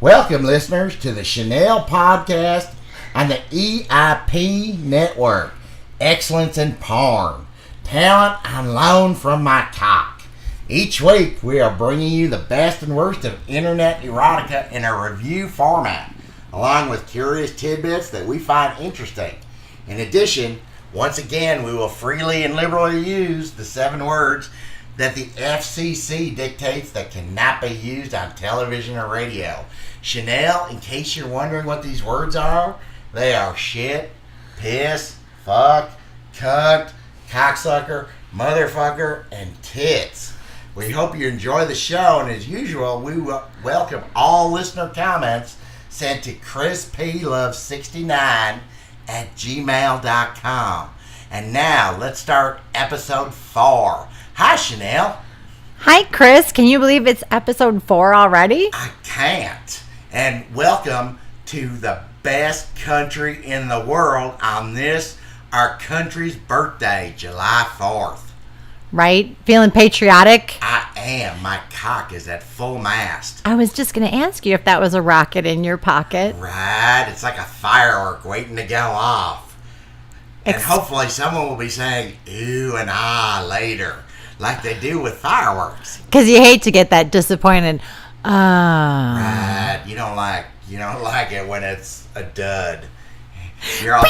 Welcome, listeners, to the Chanel podcast on the EIP network. Excellence in Porn. Talent on loan from my cock. Each week, we are bringing you the best and worst of internet erotica in a review format, along with curious tidbits that we find interesting. In addition, once again, we will freely and liberally use the 7 words that the FCC dictates that cannot be used on television or radio. Chanel, in case you're wondering what these words are, they are shit, piss, fuck, cunt, cocksucker, motherfucker, and tits. We hope you enjoy the show, and as usual, we welcome all listener comments sent to chrisplove69@gmail.com. And now, let's start episode 4. Hi, Chanel. Hi, Chris. Can you believe it's episode 4 already? I can't. And welcome to the best country in the world on this, our country's birthday, July 4th. Right? Feeling patriotic? I am. My cock is at full mast. I was just going to ask you if that was a rocket in your pocket. Right. It's like a firework waiting to go off. And hopefully someone will be saying, ooh and ah later, like they do with fireworks. Because you hate to get that disappointed. Right. You don't like it when it's a dud. You're all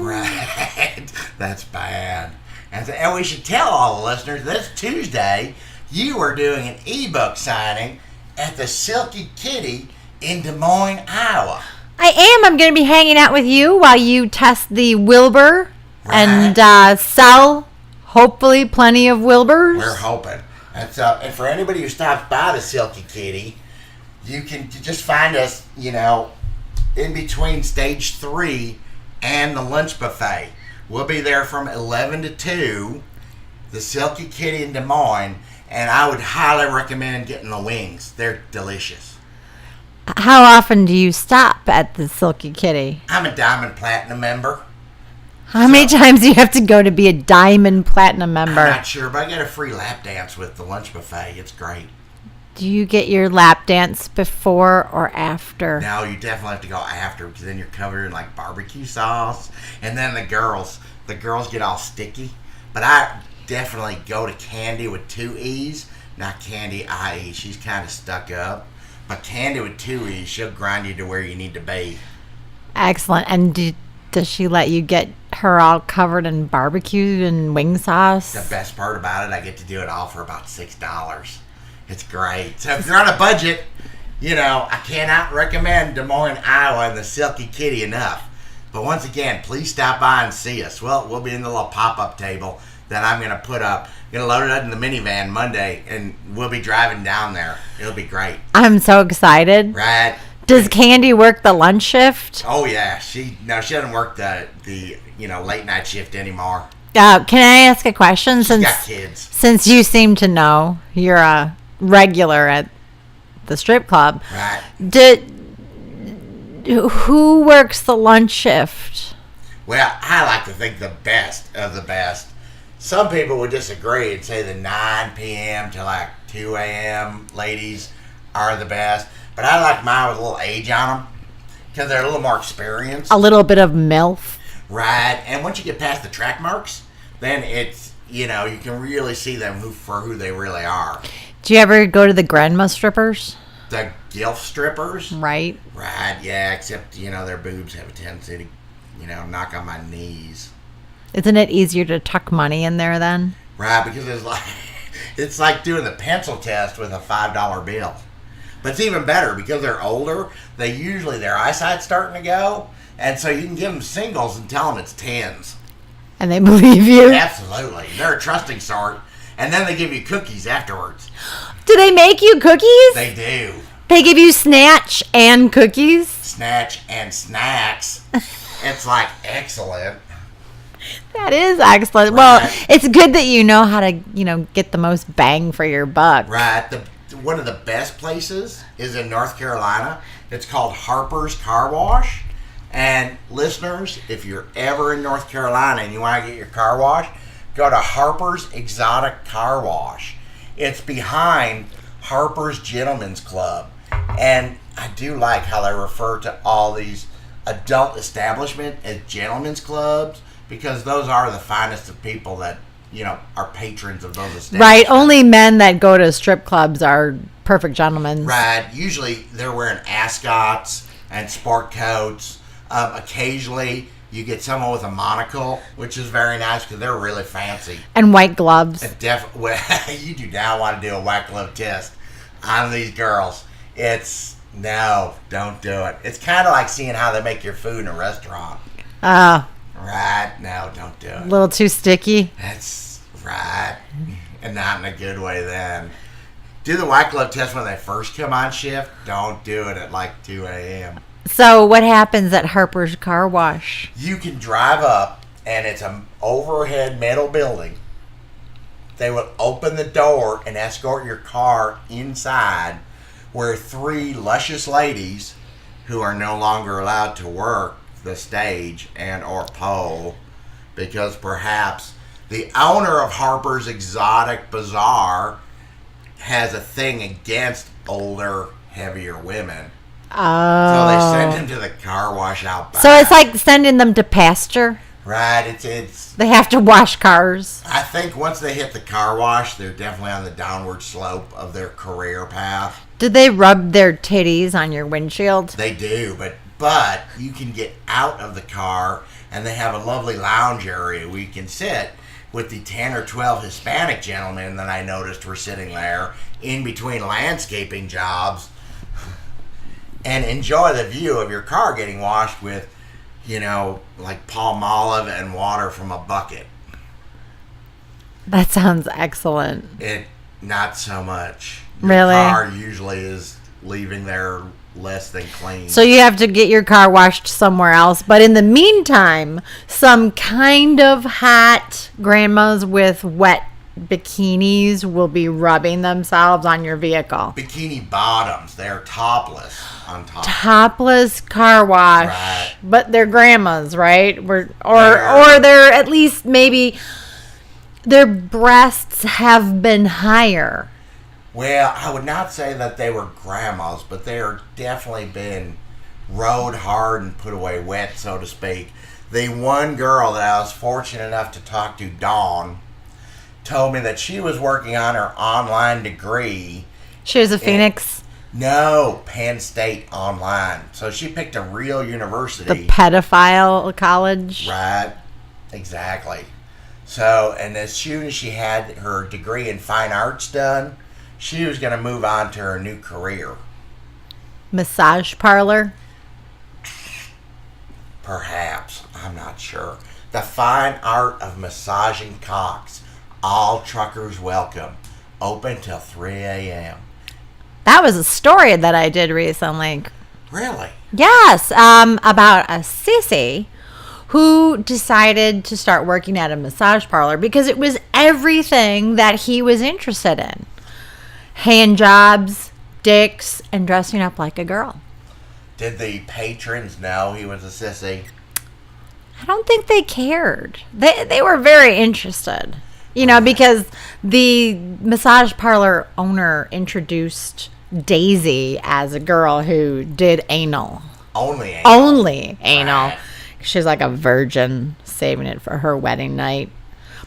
right. That's bad. And we should tell all the listeners this Tuesday you are doing an ebook signing at the Silky Kitty in Des Moines, Iowa. I am. I'm going to be hanging out with you while you test the Wilbur and sell, hopefully, plenty of Wilburs. We're hoping. And for anybody who stops by the Silky Kitty, you can just find us, in between stage 3 and the lunch buffet. We'll be there from 11 to 2, the Silky Kitty in Des Moines, and I would highly recommend getting the wings. They're delicious. How often do you stop at the Silky Kitty? I'm a Diamond Platinum member. How many times do you have to go to be a Diamond Platinum member? I'm not sure, but I get a free lap dance with the lunch buffet. It's great. Do you get your lap dance before or after? No, you definitely have to go after, because then you're covered in like barbecue sauce, and then the girls get all sticky. But I definitely go to Candy with 2 E's, not Candy IE. She's kind of stuck up. But Candy with 2 E's, she'll grind you to where you need to be. Excellent. And does she let you get her all covered in barbecue and wing sauce? The best part about it, I get to do it all for about $6. It's great. So if you're on a budget, I cannot recommend Des Moines, Iowa and the Silky Kitty enough. But once again, please stop by and see us. Well, we'll be in the little pop-up table that I'm going to put up. I'm going to load it up in the minivan Monday, and we'll be driving down there. It'll be great. I'm so excited. Right. Does Candy work the lunch shift? Oh, yeah. She doesn't work the late night shift anymore. Can I ask a question? She's got kids. Since you seem to know, you're a regular at the strip club. Right. Who works the lunch shift? Well, I like to think the best of the best. Some people would disagree and say the 9 p.m. to like 2 a.m. ladies are the best. But I like mine with a little age on them because they're a little more experienced. A little bit of MILF. Right. And once you get past the track marks, then it's, you can really see them for who they really are. Do you ever go to the grandma strippers? The GILF strippers? Right. Right, yeah, except, their boobs have a tendency to, knock on my knees. Isn't it easier to tuck money in there then? Right, because it's like doing the pencil test with a $5 bill. But it's even better because they're older. Their eyesight's starting to go, and so you can give them singles and tell them it's tens. And they believe you? Absolutely. They're a trusting sort, and then they give you cookies afterwards. Do they make you cookies? They do. They give you snatch and cookies? Snatch and snacks. It's like excellent. That is excellent. Right. Well, it's good that you know how to, get the most bang for your buck. Right. One of the best places is in North Carolina. It's called Harper's Car Wash. And listeners, if you're ever in North Carolina and you want to get your car washed, go to Harper's Exotic Car Wash. It's behind Harper's Gentlemen's Club. And I do like how they refer to all these adult establishment as gentlemen's clubs, because those are the finest of people that, are patrons of those establishments. Right. Only men that go to strip clubs are perfect gentlemen. Right. Usually they're wearing ascots and sport coats. Occasionally you get someone with a monocle, which is very nice because they're really fancy. And white gloves. You do not want to do a white glove test on these girls. No, don't do it. It's kind of like seeing how they make your food in a restaurant. Right. No, don't do it. A little too sticky. That's right. And not in a good way then. Do the white glove test when they first come on shift. Don't do it at like 2 a.m. So what happens at Harper's Car Wash? You can drive up, and it's an overhead metal building. They will open the door and escort your car inside, where 3 luscious ladies who are no longer allowed to work the stage and or pole, because perhaps the owner of Harper's Exotic Bazaar has a thing against older, heavier women. Oh. So they send them to the car wash out back. So it's like sending them to pasture? Right, it's They have to wash cars. I think once they hit the car wash, they're definitely on the downward slope of their career path. Did they rub their titties on your windshield? They do, but you can get out of the car, and they have a lovely lounge area where you can sit with the 10 or 12 Hispanic gentlemen that I noticed were sitting there in between landscaping jobs and enjoy the view of your car getting washed with, like palm olive and water from a bucket. That sounds excellent. Not so much. Really? Your car usually is leaving there less than clean. So you have to get your car washed somewhere else. But in the meantime, some kind of hot grandmas with wet bikinis will be rubbing themselves on your vehicle. Bikini bottoms. They're topless on top. Topless car wash. Right. But they're grandmas, right? Or they're at least maybe their breasts have been higher. Well, I would not say that they were grandmas, but they are definitely been rode hard and put away wet, so to speak. The one girl that I was fortunate enough to talk to, Dawn, told me that she was working on her online degree. She was a Phoenix. No, Penn State online. So she picked a real university. The pedophile college. Right, exactly. So, and as soon as she had her degree in fine arts done, she was going to move on to her new career. Massage parlor? Perhaps. I'm not sure. The fine art of massaging cocks. All truckers welcome. Open till 3 a.m. That was a story that I did recently. Really? Yes, about a sissy who decided to start working at a massage parlor because it was everything that he was interested in. Hand jobs, dicks, and dressing up like a girl. Did the patrons know he was a sissy? I don't think they cared. They were very interested. Because the massage parlor owner introduced Daisy as a girl who did anal. Only anal. Only anal. Right. She's like a virgin, saving it for her wedding night.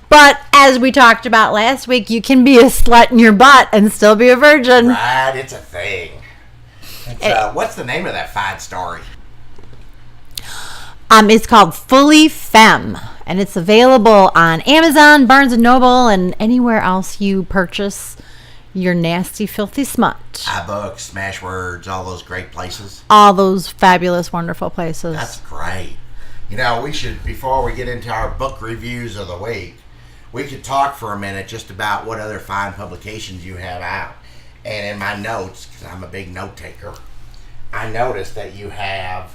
But as we talked about last week, you can be a slut in your butt and still be a virgin. Right, it's a thing. What's the name of that fine story? It's called Fully Femme, and it's available on Amazon, Barnes & Noble, and anywhere else you purchase your nasty, filthy smut. iBooks, Smashwords, all those great places. All those fabulous, wonderful places. That's great. We should, before we get into our book reviews of the week, we could talk for a minute just about what other fine publications you have out. And in my notes, because I'm a big note taker, I noticed that you have,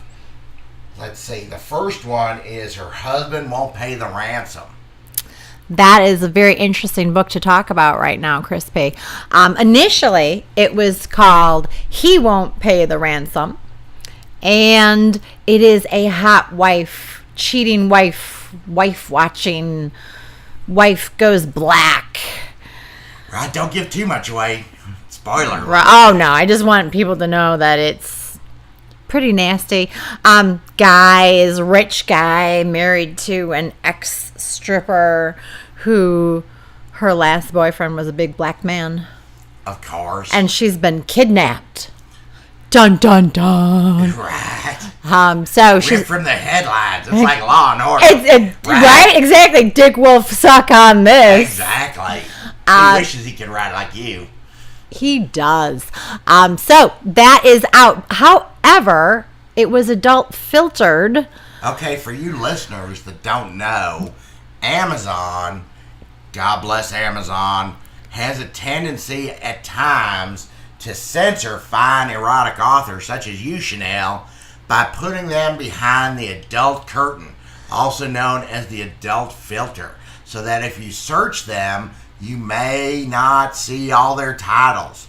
let's see, the first one is Her Husband Won't Pay the Ransom. That is a very interesting book to talk about right now, Crispy. Initially, it was called He Won't Pay the Ransom. And it is a hot wife, cheating wife watching, wife goes black. Right, don't give too much away. Spoiler. Oh, no, I just want people to know that it's pretty nasty. Guy is a rich guy married to an ex-stripper who her last boyfriend was a big black man. Of course. And she's been kidnapped. Dun, dun, dun. Right. So she's... Ripped from the headlines. It's like Law and Order. Right? Exactly. Dick Wolf suck on this. Exactly. He wishes he could ride like you. He does. So that is out. However, it was adult filtered. Okay, for you listeners that don't know, Amazon, God bless Amazon, has a tendency at times to censor fine erotic authors such as you, Chanel, by putting them behind the adult curtain, also known as the adult filter, so that if you search them, you may not see all their titles.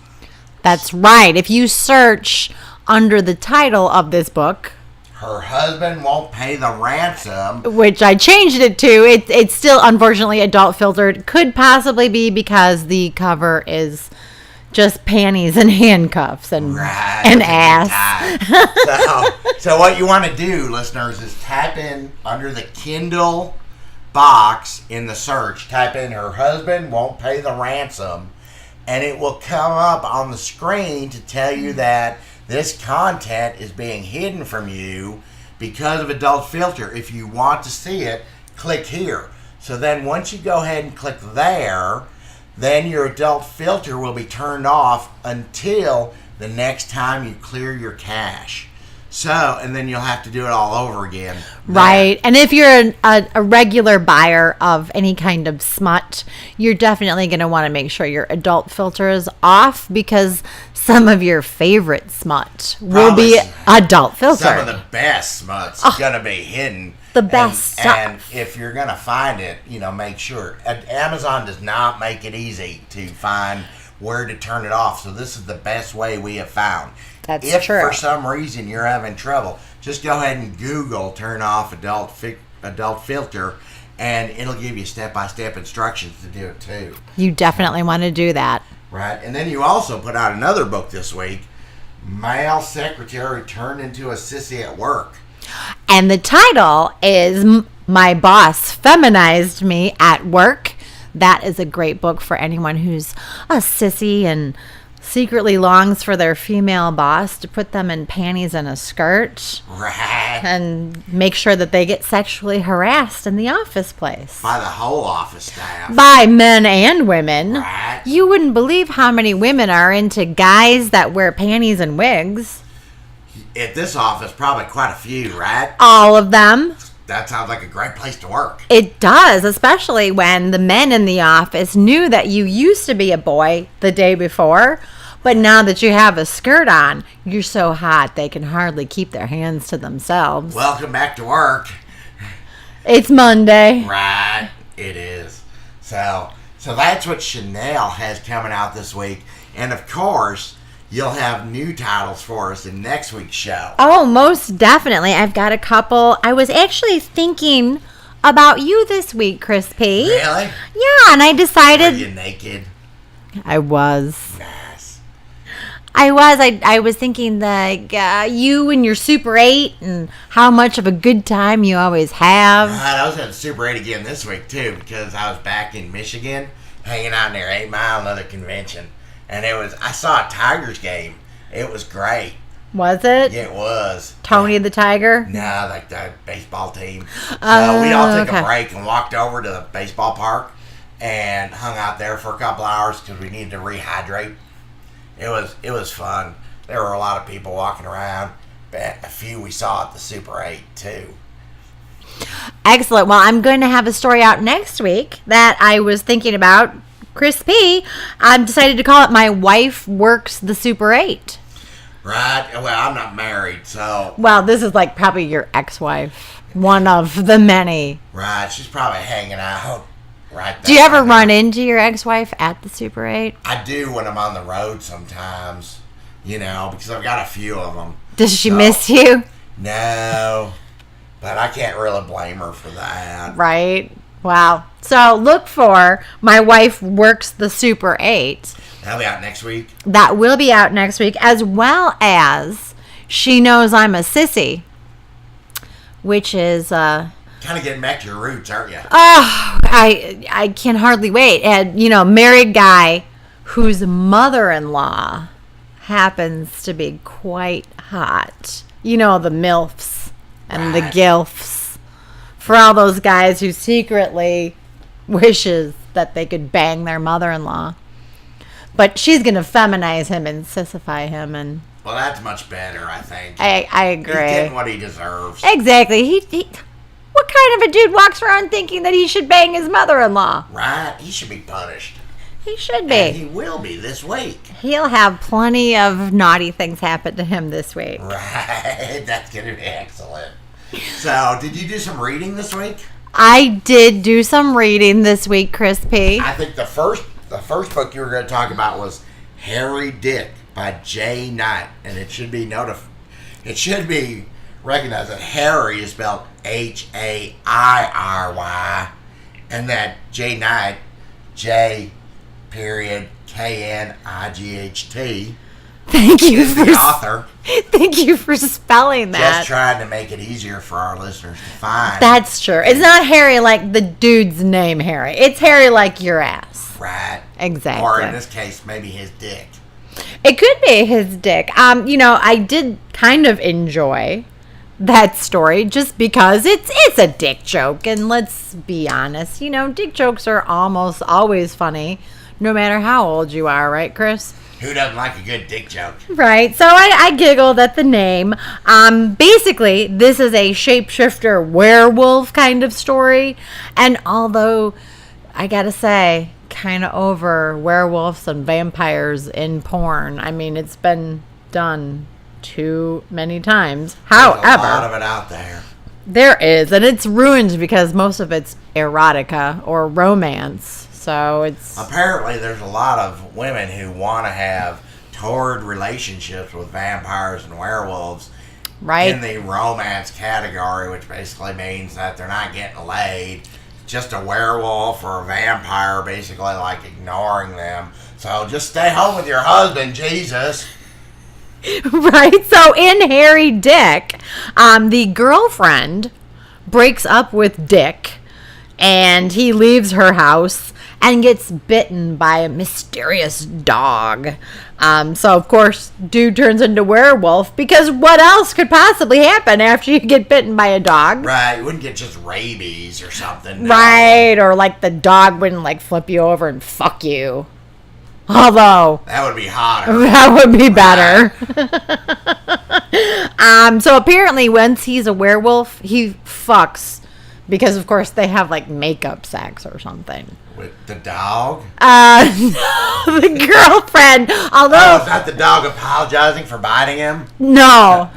That's right. If you search under the title of this book, Her Husband Won't Pay the Ransom, which I changed it to, it's still unfortunately adult filtered. Could possibly be because the cover is just panties and handcuffs and ass. So what you want to do, listeners, is type in under the Kindle box in the search, type in Her Husband Won't Pay the Ransom, and it will come up on the screen to tell you that this content is being hidden from you because of adult filter. If you want to see it, click here. So then once you go ahead and click there, then your adult filter will be turned off until the next time you clear your cache. So, and then you'll have to do it all over again. Right. And if you're a regular buyer of any kind of smut, you're definitely going to want to make sure your adult filter is off, because some of your favorite smut will be adult filter. Some of the best smut's going to be hidden. The best stuff. And if you're going to find it, make sure. Amazon does not make it easy to find where to turn it off. So this is the best way we have found. That's if true. For some reason you're having trouble, just go ahead and Google turn off adult filter, and it'll give you step-by-step instructions to do it too. You definitely want to do that. Right. And then you also put out another book this week, Male Secretary Turned into a Sissy at Work. And the title is My Boss Feminized Me at Work. That is a great book for anyone who's a sissy and secretly longs for their female boss to put them in panties and a skirt. Right. And make sure that they get sexually harassed in the office place. By the whole office staff. By men and women. Right. You wouldn't believe how many women are into guys that wear panties and wigs. At this office, probably quite a few, right? All of them. That sounds like a great place to work. It does, especially when the men in the office knew that you used to be a boy the day before, but now that you have a skirt on, you're so hot they can hardly keep their hands to themselves. Welcome back to work. It's Monday. Right, it is. So that's what Chanel has coming out this week. And of course, you'll have new titles for us in next week's show. Oh, most definitely. I've got a couple. I was actually thinking about you this week, Chris P. Really? Yeah, and I decided... Are you naked? I was. Nice. I was thinking like you and your Super 8 and how much of a good time you always have. Right, I was at Super 8 again this week, too, because I was back in Michigan, hanging out near 8 Mile, another convention. And I saw a Tigers game. It was great. Was it? Yeah, it was. Tony the Tiger? No, like the baseball team. So we all took okay. a break and walked over to the baseball park and hung out there for a couple hours because we needed to rehydrate. It was fun. There were a lot of people walking around, but a few we saw at the Super 8 too. Excellent. Well, I'm going to have a story out next week that I was thinking about. Chris P. I've decided to call it My Wife Works the Super 8. Right. Well, I'm not married, so... Well, this is like probably your ex-wife. One of the many. Right. She's probably hanging out right there. Do you ever run into your ex-wife at the Super 8? I do when I'm on the road sometimes, because I've got a few of them. Does she miss you? No. But I can't really blame her for that. Right. Wow. So look for My Wife Works the Super 8. That'll be out next week. That will be out next week, as well as she knows I'm a sissy, which is Kind of getting back to your roots, aren't you? I can hardly wait. And married guy whose mother-in-law happens to be quite hot. The MILFs and the GILFs. For all those guys who secretly wishes that they could bang their mother-in-law. But she's going to feminize him and sissify him. And well, that's much better, I think. I agree. He's getting what he deserves. Exactly. He what kind of a dude walks around thinking that he should bang his mother-in-law? Right. He should be punished. He should be. And he will be this week. He'll have plenty of naughty things happen to him this week. Right. That's going to be excellent. So, did you do some reading this week? I did do some reading this week, Chris P. I think the first book you were going to talk about was Harry Dick by J. Knight, and it should be recognized that Harry is spelled Hairy, and that J. Knight, J. Knight. Thank you is the author. Thank you for spelling that. Just trying to make it easier for our listeners to find. That's true. It's not Harry like the dude's name, Harry. It's Harry like your ass. Right. Exactly. Or in this case, maybe his dick. It could be his dick. I did kind of enjoy that story just because it's a dick joke, and let's be honest, dick jokes are almost always funny, no matter how old you are, right, Chris? Who doesn't like a good dick joke? Right. So I giggled at the name. Basically, this is a shapeshifter werewolf kind of story. And although, I gotta say, kind of over werewolves and vampires in porn. I mean, it's been done too many times. However, there's a lot of it out there. There is. And it's ruined because most of it's erotica or romance. So it's... Apparently, there's a lot of women who want to have torrid relationships with vampires and werewolves. Right. In the romance category, which basically means that they're not getting laid. Just a werewolf or a vampire basically like ignoring them. So just stay home with your husband, Jesus. Right. So in Harry Dick, the girlfriend breaks up with Dick and he leaves her house and gets bitten by a mysterious dog. So, of course, dude turns into werewolf because what else could possibly happen after you get bitten by a dog? Right. You wouldn't get just rabies or something. No. Right. Or like the dog wouldn't flip you over and fuck you. Although... That would be hotter. That would be better. So apparently once he's a werewolf, he fucks because, of course, they have makeup sex or something. With the dog? No, the girlfriend. Although is that the dog apologizing for biting him? No.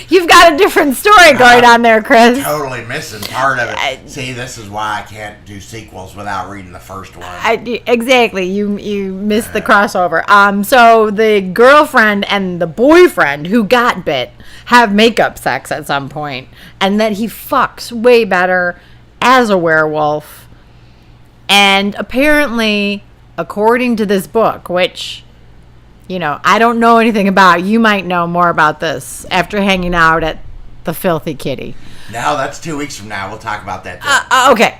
You've got a different story going on there, Chris. Totally missing part of it. See, this is why I can't do sequels without reading the first one. Exactly. You missed the crossover. So the girlfriend and the boyfriend who got bit have makeup sex at some point, and then he fucks way better as a werewolf. And apparently, according to this book, which, I don't know anything about, you might know more about this after hanging out at the Filthy Kitty. No, that's 2 weeks from now. We'll talk about that. Okay.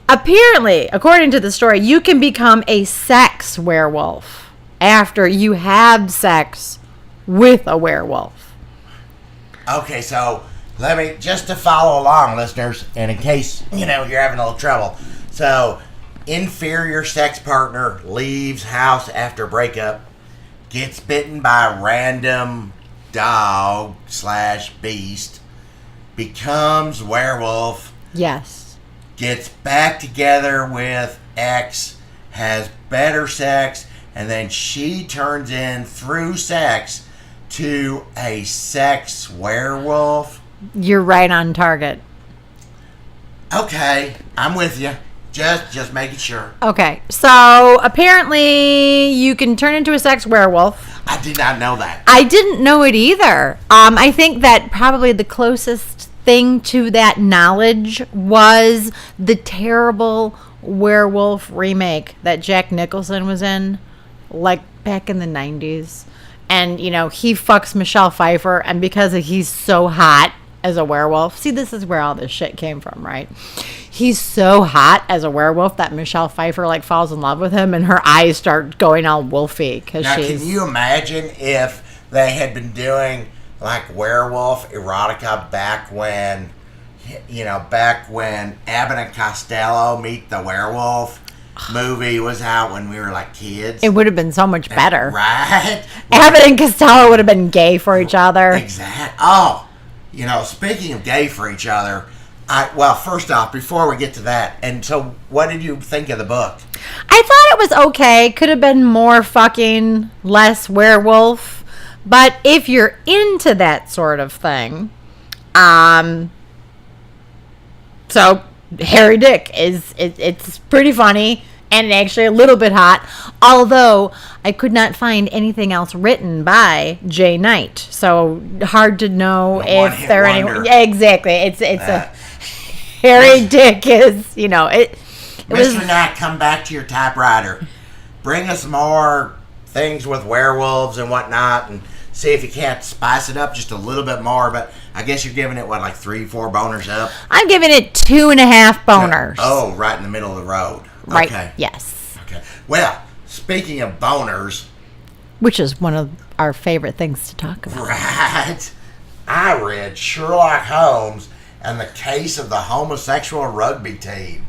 Apparently, according to the story, you can become a sex werewolf after you have sex with a werewolf. Okay, so let me, just to follow along, listeners, and in case, you're having a little trouble. So, inferior sex partner leaves house after breakup, gets bitten by a random dog / beast, becomes werewolf. Yes. Gets back together with ex, has better sex, and then she turns in through sex to a sex werewolf. You're right on target. Okay, I'm with you. Just making sure. Okay, so apparently you can turn into a sex werewolf. I did not know that. I didn't know it either. I think that probably the closest thing to that knowledge was the terrible werewolf remake that Jack Nicholson was in, back in the 90s. And, he fucks Michelle Pfeiffer. And because he's so hot as a werewolf. See, this is where all this shit came from, right? He's so hot as a werewolf that Michelle Pfeiffer, falls in love with him. And her eyes start going all wolfy. Now, can you imagine if they had been doing, werewolf erotica back when Abbott and Costello Meet the Werewolf movie was out when we were kids? It would have been so much better. Right? Abbott and Costello would have been gay for each other. Exactly. Oh, speaking of gay for each other, first off, before we get to that, and so what did you think of the book? I thought it was okay. Could have been more fucking, less werewolf. But if you're into that sort of thing, so Harry Dick it's pretty funny and actually a little bit hot, although I could not find anything else written by Jay Knight, so hard to know if there are any. Exactly, it's a Harry Dick is it Mr. Knight, come back to your typewriter, bring us more things with werewolves and whatnot, and see if you can't spice it up just a little bit more. But I guess you're giving it 3-4 boners up? I'm giving it 2.5 boners. Oh, right in the middle of the road. Right. Okay. Yes. Okay. Well, speaking of boners, which is one of our favorite things to talk about. Right. I read Sherlock Holmes and the Case of the Homosexual Rugby Team.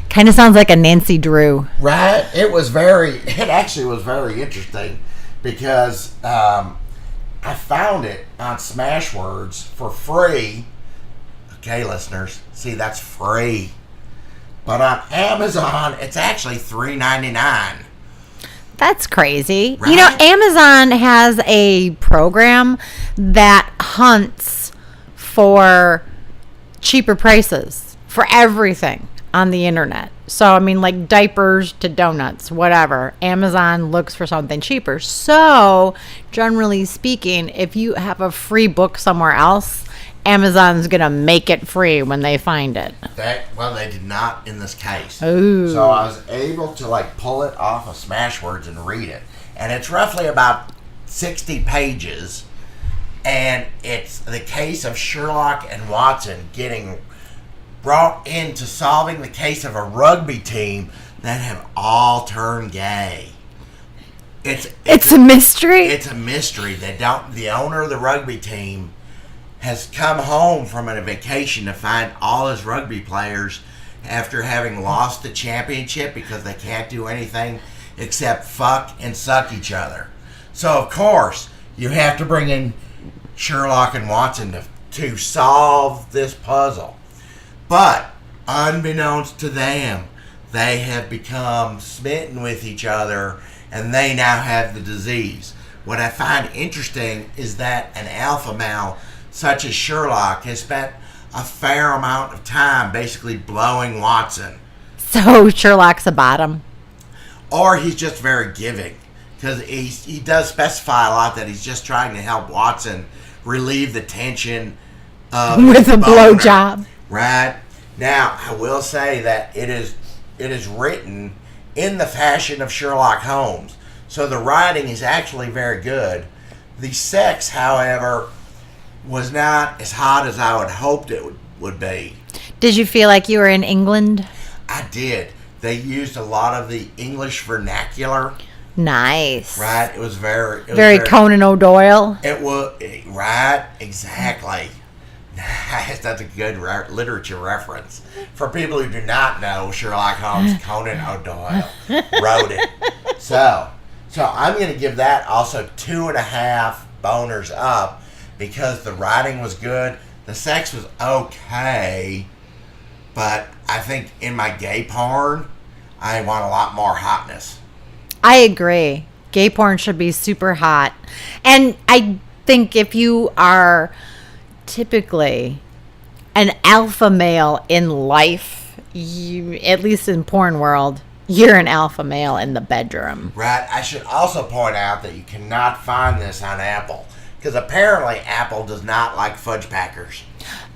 Kind of sounds like a Nancy Drew. Right. It actually was very interesting because I found it on Smashwords for free. Okay, listeners. See, that's free. But on Amazon, it's actually $3.99. That's crazy. Right? Amazon has a program that hunts for cheaper prices for everything on the internet. So, diapers to donuts, whatever. Amazon looks for something cheaper. So, generally speaking, if you have a free book somewhere else, Amazon's going to make it free when they find it. They did not in this case. Ooh. So, I was able to, pull it off of Smashwords and read it. And it's roughly about 60 pages. And it's the case of Sherlock and Watson getting brought into solving the case of a rugby team that have all turned gay. It's a mystery. It's a mystery. The owner of the rugby team has come home from a vacation to find all his rugby players after having lost the championship because they can't do anything except fuck and suck each other. So of course you have to bring in Sherlock and Watson to solve this puzzle. But, unbeknownst to them, they have become smitten with each other, and they now have the disease. What I find interesting is that an alpha male, such as Sherlock, has spent a fair amount of time basically blowing Watson. So, Sherlock's a bottom? Or he's just very giving. Because he does specify a lot that he's just trying to help Watson relieve the tension of with a blowjob. Right. Now, I will say that it is written in the fashion of Sherlock Holmes. So the writing is actually very good. The sex, however, was not as hot as I would hoped it would be. Did you feel like you were in England? I did. They used a lot of the English vernacular. Nice. Right. It was very Conan O'Doyle. It was right. Exactly. Nice. That's a good literature reference. For people who do not know Sherlock Holmes, Conan O'Doyle wrote it. So I'm going to give that also 2.5 boners up because the writing was good. The sex was okay. But I think in my gay porn, I want a lot more hotness. I agree. Gay porn should be super hot. And I think if you are typically an alpha male in life, you, at least in porn world, you're an alpha male in the bedroom. Right. I should also point out that you cannot find this on Apple because apparently Apple does not like fudge packers.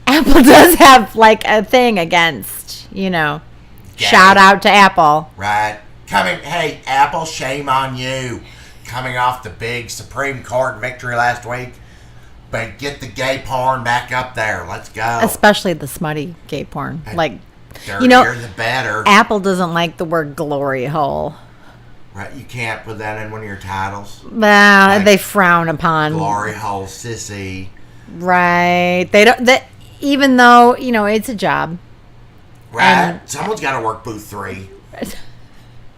Apple does have a thing against, shout out to Apple. Right. Hey, Apple, shame on you. coming off the big Supreme Court victory last week. But get the gay porn back up there. Let's go. Especially the smutty gay porn. And like, dirtier the better. Apple doesn't like the word glory hole. Right, you can't put that in one of your titles. Well, they frown upon glory hole sissy. Right. They don't. Even though it's a job. Right. Someone's got to work booth 3.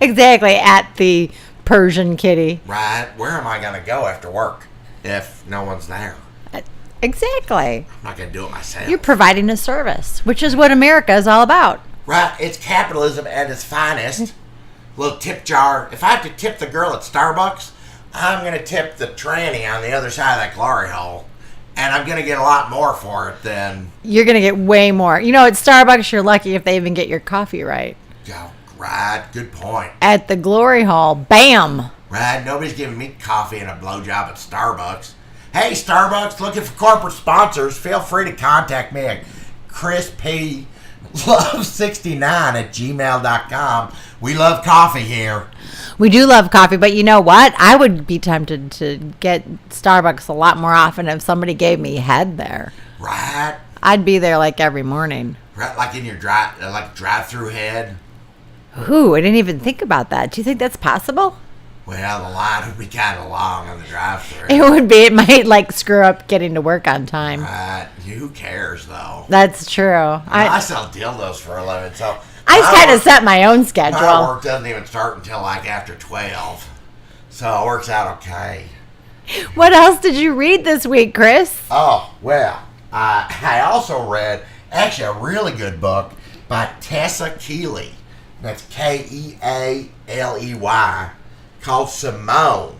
Exactly, at the Persian kitty. Right. Where am I going to go after work if no one's there? Exactly. I'm not going to do it myself. You're providing a service, which is what America is all about. Right. It's capitalism at its finest. Little tip jar. If I have to tip the girl at Starbucks, I'm going to tip the tranny on the other side of that glory hole. And I'm going to get a lot more for it than... You're going to get way more. At Starbucks, you're lucky if they even get your coffee right. Oh, right. Good point. At the glory hole, bam. Right. Nobody's giving me coffee and a blowjob at Starbucks. Hey, Starbucks, looking for corporate sponsors. Feel free to contact me at chrisplove69@gmail.com. We love coffee here. We do love coffee, but you know what? I would be tempted to get Starbucks a lot more often if somebody gave me head there. Right. I'd be there like every morning. Right, like in your drive-through head. Ooh, I didn't even think about that. Do you think that's possible? Well, the line would be kind of long on the drive-through. It would be. It might screw up getting to work on time. Right. Who cares, though? That's true. I sell dildos for a living, so... I kind of set my own schedule. My work doesn't even start until after 12. So it works out okay. What else did you read this week, Chris? Oh, well, I also read, actually, a really good book by Tessa Keeley. That's Kealey, called Simone.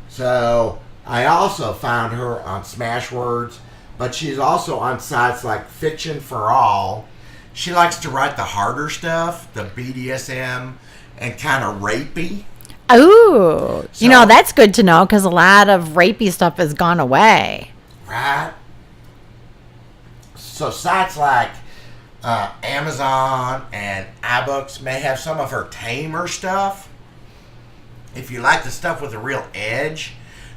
So I also found her on Smashwords, but she's also on sites like Fiction for All. She likes to write the harder stuff, the BDSM, and kind of rapey. Ooh, that's good to know because a lot of rapey stuff has gone away. Right. So sites like Amazon and iBooks may have some of her tamer stuff. If you like the stuff with a real edge,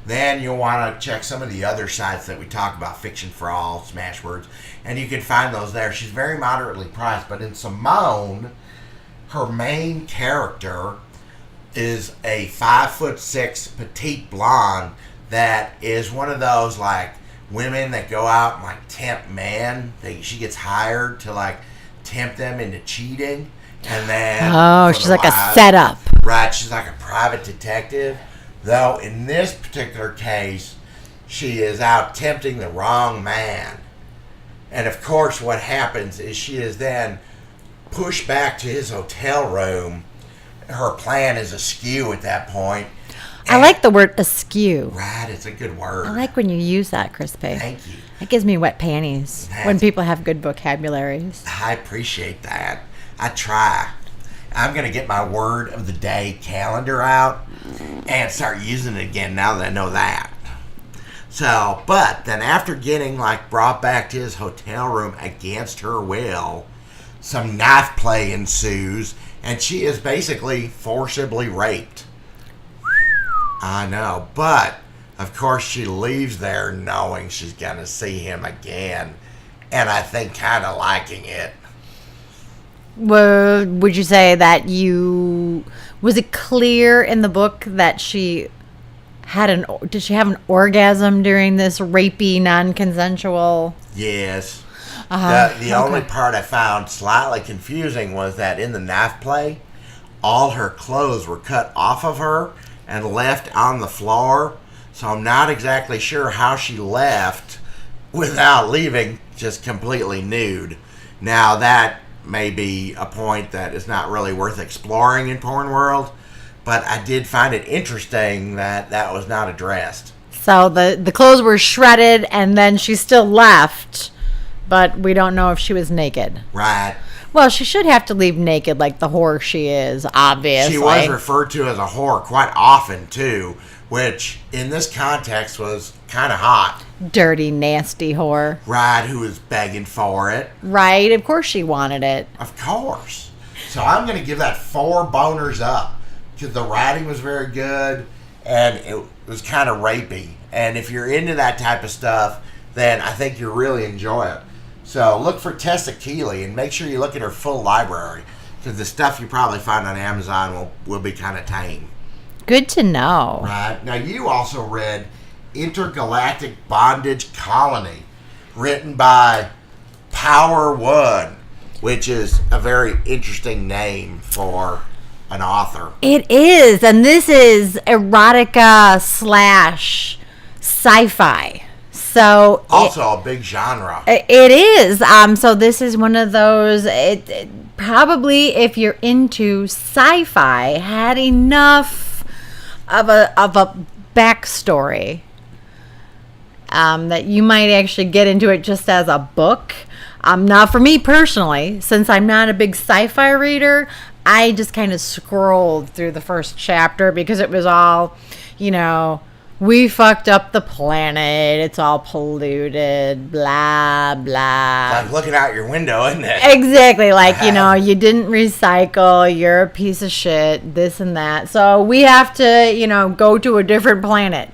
then you'll want to check some of the other sites that we talk about, Fiction for All, Smashwords, and you can find those there. She's very moderately priced, but in Simone, her main character is a 5'6" petite blonde that is one of those women that go out and tempt men. She gets hired to tempt them into cheating, and then she's like a setup. Right, she's like a private detective. Though in this particular case, she is out tempting the wrong man. And of course what happens is she is then pushed back to his hotel room. Her plan is askew at that point. I like the word askew. Right, it's a good word. I like when you use that, Crispy. Thank you. It gives me wet panties when people have good vocabularies. I appreciate that. I try. I'm going to get my word of the day calendar out and start using it again now that I know that. So, but then after getting brought back to his hotel room against her will, some knife play ensues and she is basically forcibly raped. I know, but of course she leaves there knowing she's going to see him again, and I think kind of liking it. Well, would you say that was it clear in the book that she did she have an orgasm during this rapey, non-consensual? Yes. The only part I found slightly confusing was that in the knife play, all her clothes were cut off of her and left on the floor. So I'm not exactly sure how she left without leaving just completely nude. Now that may be a point that is not really worth exploring in porn world, but I did find it interesting that was not addressed. So the clothes were shredded and then she still left, but we don't know if she was naked. Right. Well, she should have to leave naked like the whore she is, obviously. She was referred to as a whore quite often, too, which in this context was kind of hot. Dirty, nasty whore. Right, who was begging for it. Right, of course she wanted it. Of course. So I'm going to give that 4 boners up because the writing was very good and it was kind of rapey. And if you're into that type of stuff, then I think you'll really enjoy it. So look for Tessa Keeley and make sure you look at her full library, because the stuff you probably find on Amazon will be kind of tame. Good to know. Right. Now, you also read Intergalactic Bondage Colony, written by Power One, which is a very interesting name for an author. It is, and this is erotica / sci-fi. So also a big genre. It is. So this is one of those. It probably, if you're into sci-fi, had enough of a backstory that you might actually get into it just as a book. Now, for me personally, since I'm not a big sci-fi reader, I just kind of scrolled through the first chapter because it was all, we fucked up the planet. It's all polluted, blah, blah. Like looking out your window, isn't it? Exactly. You didn't recycle. You're a piece of shit, this and that. So we have to, go to a different planet.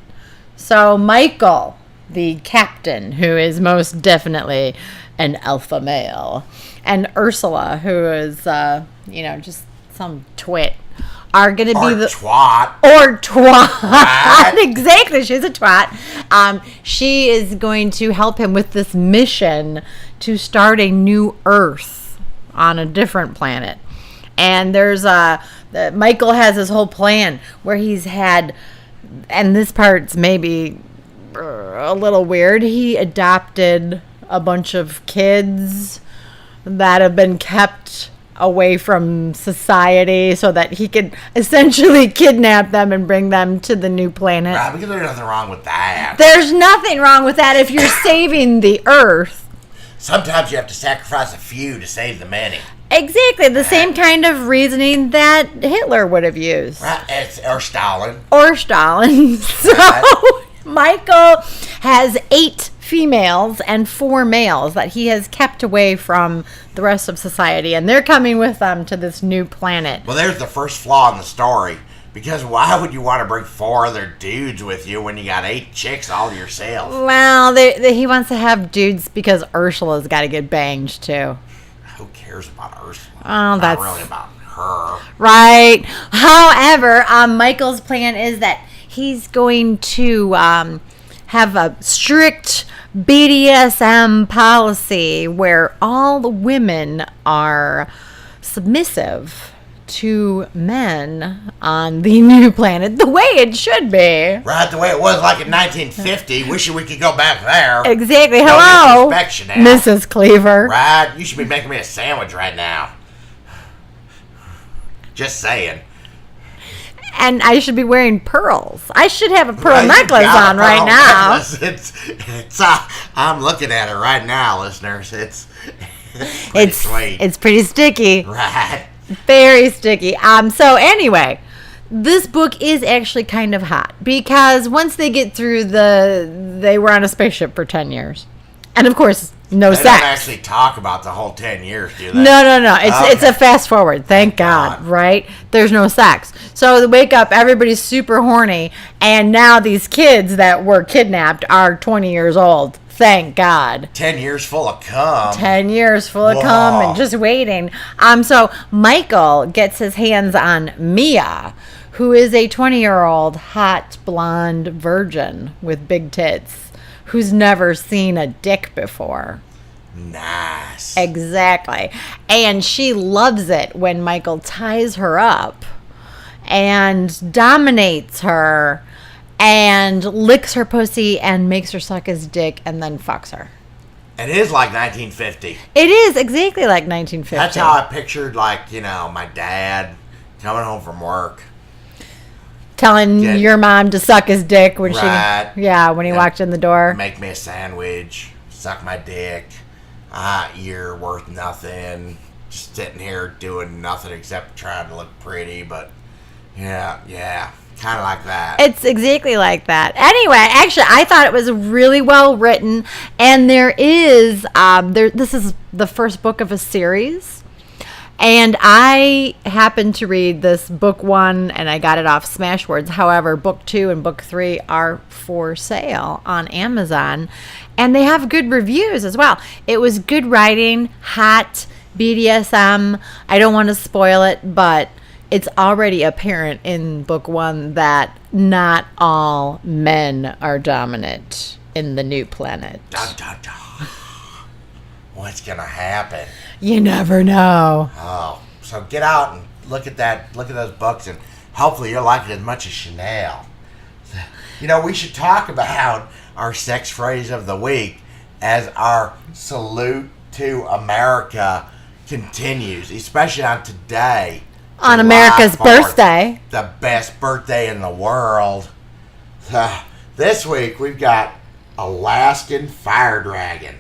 So Michael, the captain, who is most definitely an alpha male, and Ursula, who is, just some twit, are going to be the twat. Or twat. Exactly. She's a twat. She is going to help him with this mission to start a new Earth on a different planet. And there's Michael has this whole plan where he's had, and this part's maybe a little weird, he adopted a bunch of kids that have been kept away from society so that he could essentially kidnap them and bring them to the new planet. Right, because there's nothing wrong with that. There's nothing wrong with that if you're saving the Earth. Sometimes you have to sacrifice a few to save the many. Exactly, the same kind of reasoning that Hitler would have used. Right, or Stalin. So Michael has 8 females and 4 males that he has kept away from the rest of society, and they're coming with them to this new planet. Well, there's the first flaw in the story, because why would you want to bring 4 other dudes with you when you got 8 chicks all to yourself? Well, he wants to have dudes because Ursula's got to get banged too. Who cares about Ursula? Oh, that's not really about her. Right. However, Michael's plan is that he's going to have a strict BDSM policy where all the women are submissive to men on the new planet, the way it should be. Right, the way it was like in 1950. Wishing we could go back there. Exactly. Hello, Mrs. Cleaver. Right, you should be making me a sandwich right now. Just saying. And I should be wearing pearls. I should have a pearl necklace on right now. It's I'm looking at it right now, listeners. It's sweet. It's pretty sticky. Right. Very sticky. So anyway, this book is actually kind of hot because once they get through they were on a spaceship for 10 years. And of course, no sex. They don't actually talk about the whole 10 years, do they? No. It's a fast forward. Thank God, right? There's no sex. So they wake up, everybody's super horny, and now these kids that were kidnapped are 20 years old. Thank God. 10 years full of cum. 10 years full of cum and just waiting. So Michael gets his hands on Mia, who is a 20-year-old hot blonde virgin with big tits, who's never seen a dick before. Nice. Exactly. And she loves it when Michael ties her up and dominates her and licks her pussy and makes her suck his dick and then fucks her. It is like 1950. It is exactly like 1950. That's how I pictured, my dad coming home from work. Telling your mom to suck his dick when when he walked in the door. Make me a sandwich, suck my dick. You're worth nothing. Just sitting here doing nothing except trying to look pretty, but yeah, kind of like that. It's exactly like that. Anyway, actually, I thought it was really well written, and there is this is the first book of a series. And I happened to read this book 1, and I got it off Smashwords. However, book 2 and book 3 are for sale on Amazon, and they have good reviews as well. It was good writing, hot BDSM. I don't want to spoil it, but it's already apparent in book 1 that not all men are dominant in the new planet. Dun, dun, dun. What's going to happen? You never know. Oh, so get out and look at those books, and hopefully you'll like it as much as Chanel. You know, we should talk about our sex phrase of the week as our salute to America continues, especially on today. On July America's 4th, birthday. The best birthday in the world. This week we've got Alaskan Fire Dragon.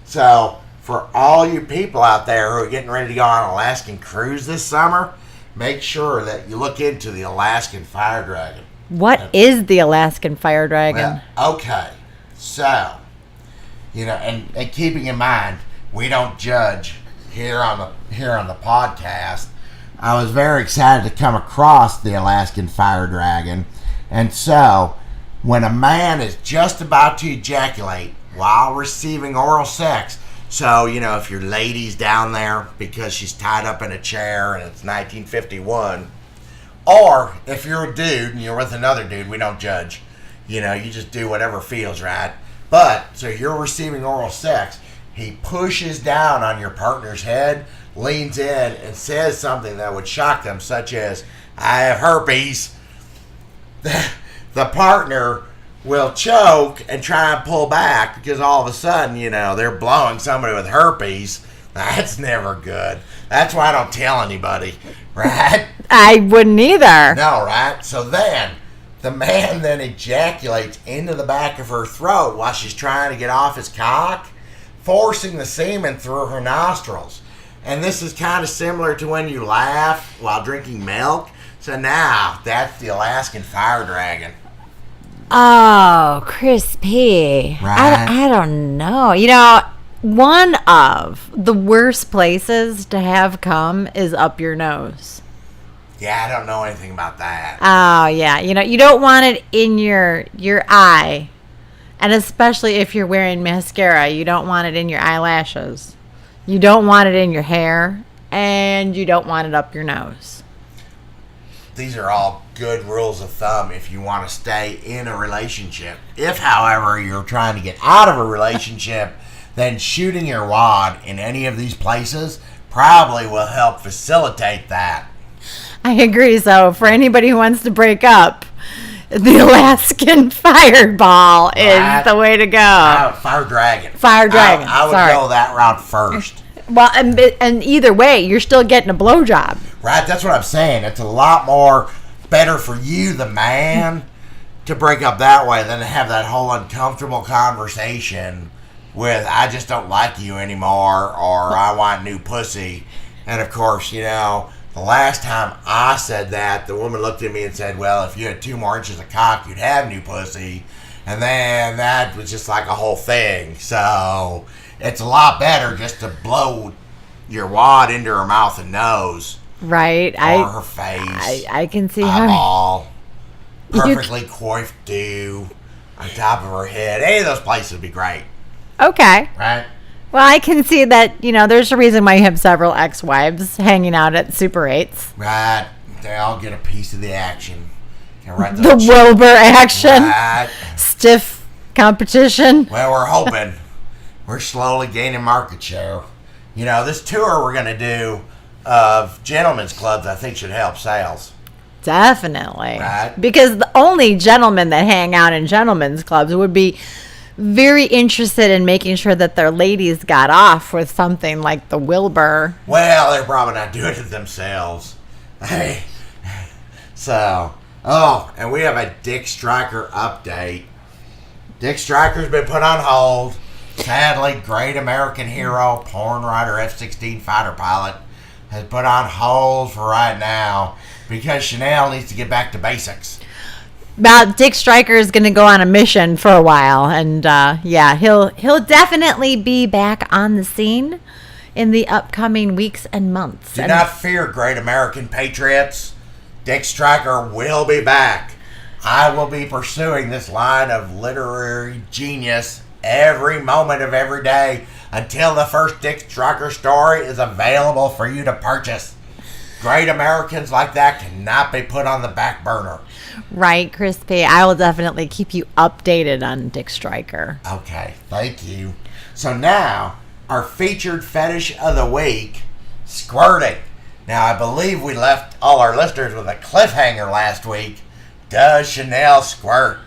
So, for all you people out there who are getting ready to go on an Alaskan cruise this summer, make sure that you look into the Alaskan Fire Dragon. What is the Alaskan Fire Dragon? Well, okay, so, you know, and keeping in mind, we don't judge here on the podcast. I was very excited to come across the Alaskan Fire Dragon, and so when a man is just about to ejaculate while receiving oral sex, so, you know, if your lady's down there because she's tied up in a chair and it's 1951, or if you're a dude and you're with another dude, we don't judge. You know, you just do whatever feels right. But, so you're receiving oral sex, he pushes down on your partner's head, leans in, and says something that would shock them, such as, I have herpes. The partner will choke and try and pull back because all of a sudden, you know, they're blowing somebody with herpes. That's never good. That's why I don't tell anybody, right? I wouldn't either. No, right? So then, the man then ejaculates into the back of her throat while she's trying to get off his cock, forcing the semen through her nostrils. And this is kind of similar to when you laugh while drinking milk. So now, that's the Alaskan Fire Dragon. Oh, crispy. Right. I don't know. You know, one of the worst places to have cum is up your nose. Yeah, I don't know anything about that. Oh, yeah. You know, you don't want it in your eye. And especially if you're wearing mascara, you don't want it in your eyelashes. You don't want it in your hair. And you don't want it up your nose. These are all good rules of thumb if you want to stay in a relationship. If, however, you're trying to get out of a relationship, then shooting your wad in any of these places probably will help facilitate that. I agree. So for anybody who wants to break up, the Alaskan Fireball is the way to go. Fire Dragon. Fire Dragon. I would go that route first. Well, and either way, you're still getting a blowjob. Right, that's what I'm saying. It's a lot more better for you, the man, to break up that way than to have that whole uncomfortable conversation with, I just don't like you anymore, or I want new pussy. And of course, you know, the last time I said that, the woman looked at me and said, well, if you had 2 more inches of cock, you'd have new pussy. And then that was just like a whole thing. So it's a lot better just to blow your wad into her mouth and nose. Right. Or her face. I can see eyeball, how. Perfectly coiffed do on top of her head. Any of those places would be great. Okay. Right? Well, I can see that, you know, there's a reason why you have several ex-wives hanging out at Super 8s. Right. They all get a piece of the action. The Wilbur action. Right. Stiff competition. Well, we're hoping. We're slowly gaining market share. You know, this tour we're going to do of gentlemen's clubs, I think, should help sales. Definitely. Right. Because the only gentlemen that hang out in gentlemen's clubs would be very interested in making sure that their ladies got off with something like the Wilbur. Well, they're probably not doing it themselves. Hey. So, and we have a Dick Stryker update. Dick Stryker's been put on hold. Sadly, great American hero, porn writer, F-16 fighter pilot, has put on hold for right now because Chanel needs to get back to basics. About Dick Stryker is going to go on a mission for a while, and he'll definitely be back on the scene. in the upcoming weeks and months. Do not fear, great American patriots. Dick Striker will be back. I will be pursuing this line of literary genius every moment of every day until the first Dick Striker story is available for you to purchase. Great Americans like that cannot be put on the back burner. Right, Crispy. I will definitely keep you updated on Dick Striker. Okay, thank you. So now, our featured fetish of the week, squirting. Now, I believe we left all our listeners with a cliffhanger last week. Does Chanel squirt?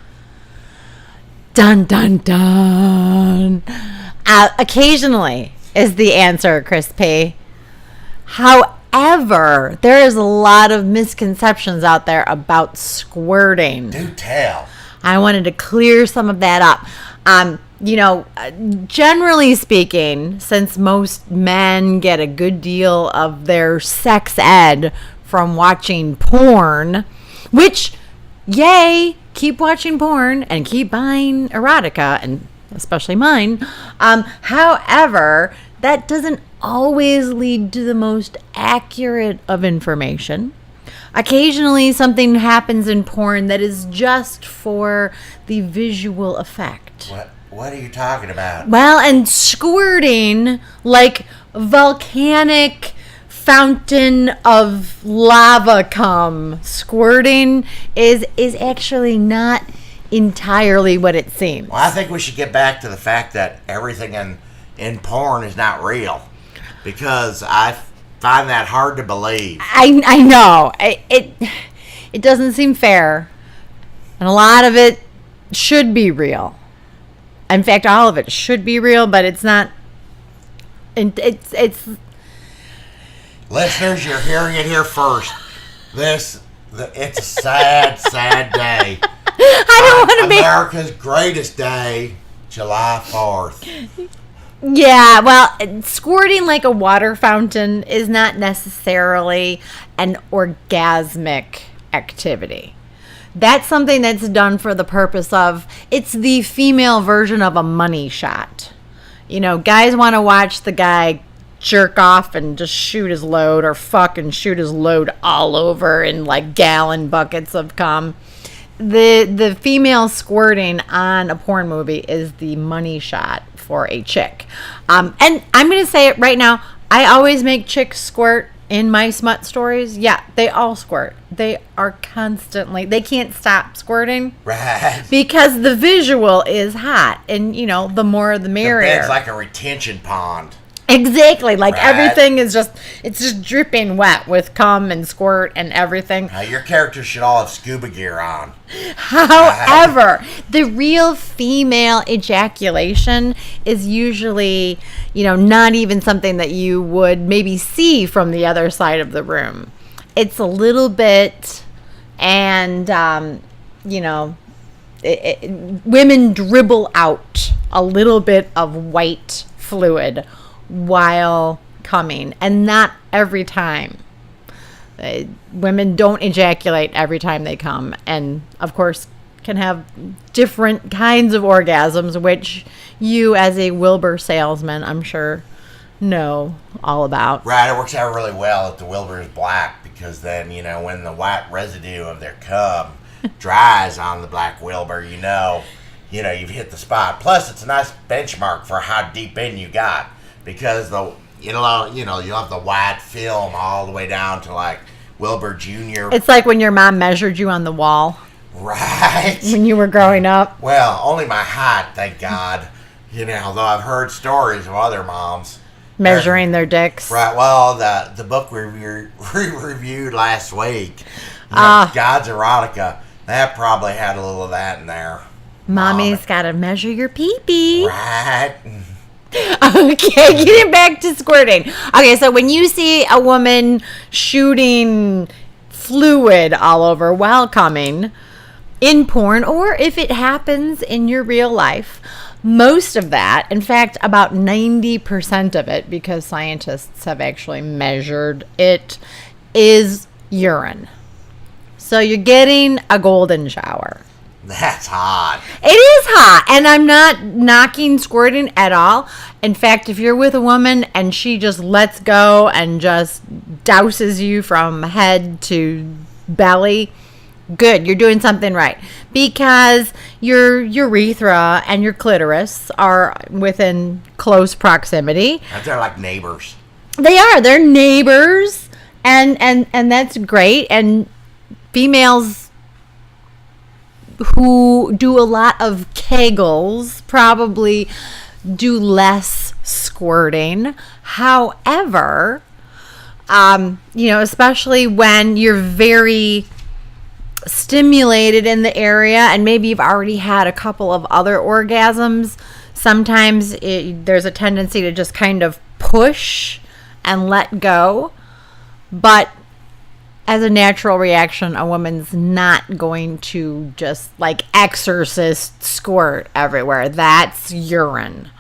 Dun, dun, dun. Occasionally is the answer, Crispy. However, there is a lot of misconceptions out there about squirting. Do tell. I wanted to clear some of that up. Generally speaking, since most men get a good deal of their sex ed from watching porn, which, yay, keep watching porn and keep buying erotica, and especially mine. However, that doesn't always lead to the most accurate of information. Occasionally, something happens in porn that is just for the visual effect. What are you talking about? Well, and squirting, like volcanic fountain of lava cum squirting, is actually not entirely what it seems. Well, I think we should get back to the fact that everything in porn is not real, because I find that hard to believe. I know. It doesn't seem fair. And a lot of it should be real. In fact, all of it should be real, but it's not. It's Listeners, you're hearing it here first. It's a sad, sad day. I don't want to be America's greatest day, July 4th. Yeah, well, squirting like a water fountain is not necessarily an orgasmic activity. That's something that's done for the purpose of, it's the female version of a money shot. Guys want to watch the guy jerk off and just shoot his load, or fuck and shoot his load all over in like gallon buckets of cum. The female squirting on a porn movie is the money shot for a chick. And I'm going to say it right now. I always make chicks squirt in my smut stories. Yeah, they all squirt. They are constantly, they can't stop squirting. Right. Because the visual is hot. And, the more the merrier. The bed's like a retention pond. Exactly. Like everything is it's just dripping wet with cum and squirt and everything. Your characters should all have scuba gear on. However, the real female ejaculation is usually, not even something that you would maybe see from the other side of the room. It's a little bit, and, women dribble out a little bit of white fluid while coming, and not every time. Women don't ejaculate every time they come, and of course can have different kinds of orgasms, which you as a Wilbur salesman, I'm sure, know all about. Right, it works out really well if the Wilbur is black, because then, when the white residue of their cum dries on the black Wilbur, you've hit the spot. Plus, it's a nice benchmark for how deep in you got, because you'll have the white film all the way down to like Wilbur Jr. It's like when your mom measured you on the wall. Right. When you were growing up. Well, only my height, thank God. Though I've heard stories of other moms measuring their dicks. Right. Well, the book we reviewed last week, God's Erotica, that probably had a little of that in there. Mommy's got to measure your pee-pee. Right. Okay, getting back to squirting. Okay, so when you see a woman shooting fluid all over while coming in porn, or if it happens in your real life, most of that, in fact, about 90% of it, because scientists have actually measured it, is urine. So you're getting a golden shower. That's hot. It is hot, and I'm not knocking squirting at all. In fact, if you're with a woman and she just lets go and just douses you from head to belly, good, you're doing something right. Because your urethra and your clitoris are within close proximity. They're like neighbors. They are. They're neighbors, and that's great. And females who do a lot of kegels probably do less squirting. However, especially when you're very stimulated in the area and maybe you've already had a couple of other orgasms, sometimes there's a tendency to just kind of push and let go. But as a natural reaction, a woman's not going to just like exorcist squirt everywhere. That's urine.